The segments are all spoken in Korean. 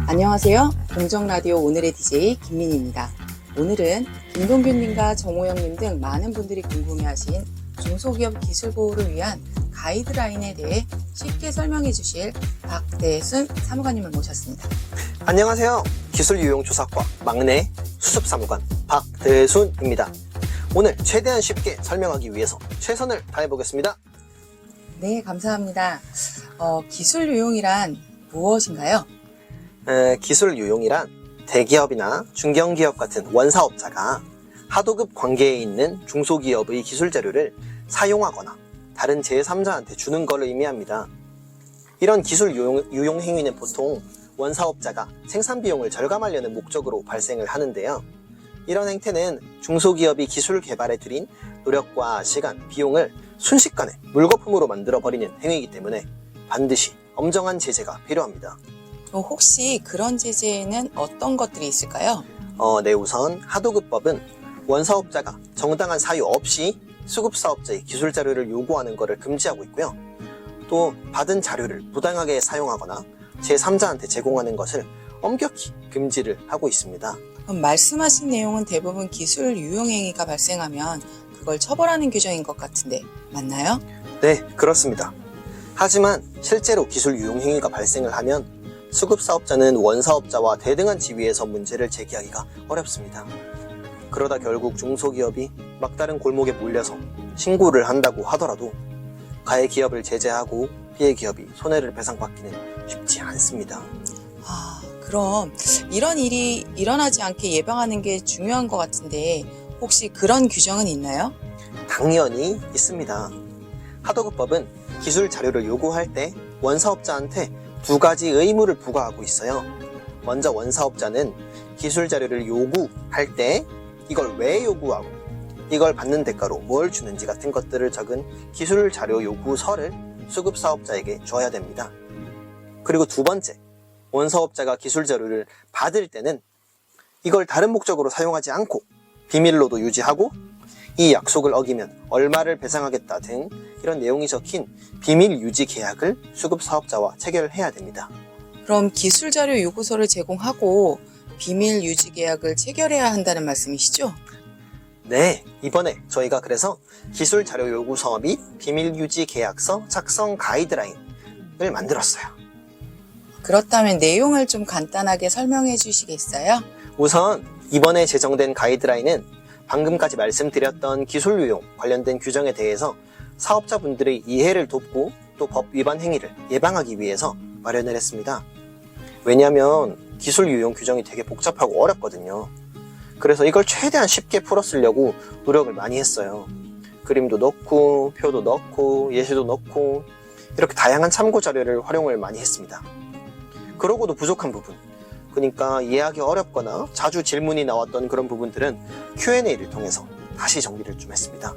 안녕하세요. 공정라디오 오늘의 DJ 김민희입니다. 오늘은 김동균님과 정호영님 등 많은 분들이 궁금해하신 중소기업 기술보호를 위한 가이드라인에 대해 쉽게 설명해 주실 박대순 사무관님을 모셨습니다. 안녕하세요. 기술유용조사과 막내 수습사무관 박대순입니다. 오늘 최대한 쉽게 설명하기 위해서 최선을 다해보겠습니다. 네, 감사합니다. 기술유용이란 무엇인가요? 기술유용이란 대기업이나 중견기업 같은 원사업자가 하도급 관계에 있는 중소기업의 기술자료를 사용하거나 다른 제3자한테 주는 것을 의미합니다. 이런 기술유용 행위는 보통 원사업자가 생산비용을 절감하려는 목적으로 발생을 하는데요. 이런 행태는 중소기업이 기술 개발에 들인 노력과 시간, 비용을 순식간에 물거품으로 만들어버리는 행위이기 때문에 반드시 엄정한 제재가 필요합니다. 혹시 그런 제재에는 어떤 것들이 있을까요? 네, 우선 하도급법은 원사업자가 정당한 사유 없이 수급사업자의 기술 자료를 요구하는 것을 금지하고 있고요. 또 받은 자료를 부당하게 사용하거나 제3자한테 제공하는 것을 엄격히 금지를 하고 있습니다. 그럼 말씀하신 내용은 대부분 기술 유용행위가 발생하면 그걸 처벌하는 규정인 것 같은데 맞나요? 네, 그렇습니다. 하지만 실제로 기술 유용행위가 발생을 하면 수급사업자는 원사업자와 대등한 지위에서 문제를 제기하기가 어렵습니다. 그러다 결국 중소기업이 막다른 골목에 몰려서 신고를 한다고 하더라도 가해 기업을 제재하고 피해 기업이 손해를 배상받기는 쉽지 않습니다. 그럼 이런 일이 일어나지 않게 예방하는 게 중요한 것 같은데 혹시 그런 규정은 있나요? 당연히 있습니다. 하도급법은 기술 자료를 요구할 때 원사업자한테 두 가지 의무를 부과하고 있어요. 먼저 원사업자는 기술 자료를 요구할 때 이걸 왜 요구하고 이걸 받는 대가로 뭘 주는지 같은 것들을 적은 기술 자료 요구서를 수급사업자에게 줘야 됩니다. 그리고 두 번째, 원사업자가 기술 자료를 받을 때는 이걸 다른 목적으로 사용하지 않고 비밀로도 유지하고 이 약속을 어기면 얼마를 배상하겠다 등 이런 내용이 적힌 비밀 유지 계약을 수급사업자와 체결해야 됩니다. 그럼 기술 자료 요구서를 제공하고 비밀 유지 계약을 체결해야 한다는 말씀이시죠? 네, 이번에 저희가 그래서 기술 자료 요구서 및 비밀 유지 계약서 작성 가이드라인을 만들었어요. 그렇다면 내용을 좀 간단하게 설명해 주시겠어요? 우선 이번에 제정된 가이드라인은 방금까지 말씀드렸던 기술 유용 관련된 규정에 대해서 사업자분들의 이해를 돕고 또 법 위반 행위를 예방하기 위해서 마련을 했습니다. 왜냐하면 기술 유용 규정이 되게 복잡하고 어렵거든요. 그래서 이걸 최대한 쉽게 풀어쓰려고 노력을 많이 했어요. 그림도 넣고 표도 넣고 예시도 넣고 이렇게 다양한 참고 자료를 활용을 많이 했습니다. 그러고도 부족한 부분, 그러니까 이해하기 어렵거나 자주 질문이 나왔던 그런 부분들은 Q&A를 통해서 다시 정리를 좀 했습니다.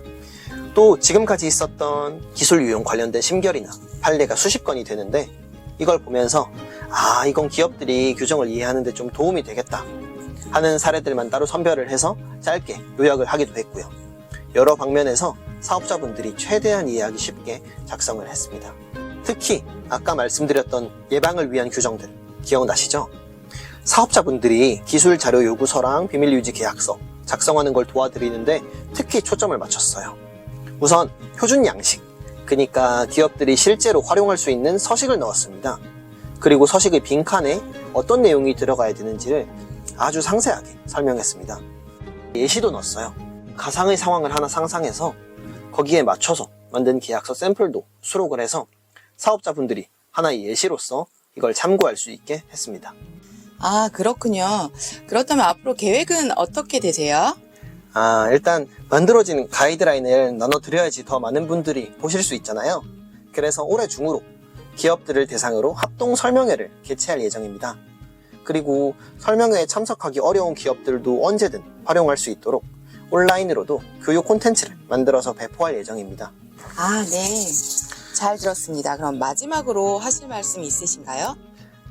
또 지금까지 있었던 기술 유용 관련된 심결이나 판례가 수십 건이 되는데 이걸 보면서 이건 기업들이 규정을 이해하는 데 좀 도움이 되겠다 하는 사례들만 따로 선별을 해서 짧게 요약을 하기도 했고요. 여러 방면에서 사업자분들이 최대한 이해하기 쉽게 작성을 했습니다. 특히 아까 말씀드렸던 예방을 위한 규정들 기억나시죠? 사업자분들이 기술 자료 요구서랑 비밀 유지 계약서 작성하는 걸 도와드리는데 특히 초점을 맞췄어요. 우선 표준 양식, 그러니까 기업들이 실제로 활용할 수 있는 서식을 넣었습니다. 그리고 서식의 빈칸에 어떤 내용이 들어가야 되는지를 아주 상세하게 설명했습니다. 예시도 넣었어요. 가상의 상황을 하나 상상해서 거기에 맞춰서 만든 계약서 샘플도 수록을 해서 사업자분들이 하나의 예시로서 이걸 참고할 수 있게 했습니다. 그렇군요. 그렇다면 앞으로 계획은 어떻게 되세요? 일단 만들어진 가이드라인을 나눠드려야지 더 많은 분들이 보실 수 있잖아요. 그래서 올해 중으로 기업들을 대상으로 합동 설명회를 개최할 예정입니다. 그리고 설명회에 참석하기 어려운 기업들도 언제든 활용할 수 있도록 온라인으로도 교육 콘텐츠를 만들어서 배포할 예정입니다. 네. 잘 들었습니다. 그럼 마지막으로 하실 말씀 있으신가요?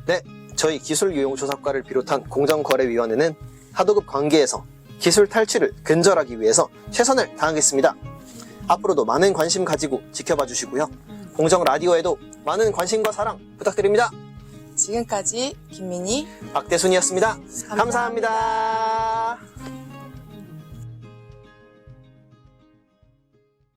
네, 저희 기술유용조사과를 비롯한 공정거래위원회는 하도급 관계에서 기술 탈취를 근절하기 위해서 최선을 다하겠습니다. 앞으로도 많은 관심 가지고 지켜봐 주시고요. 공정라디오에도 많은 관심과 사랑 부탁드립니다. 지금까지 김민희 박대순이었습니다. 감사합니다.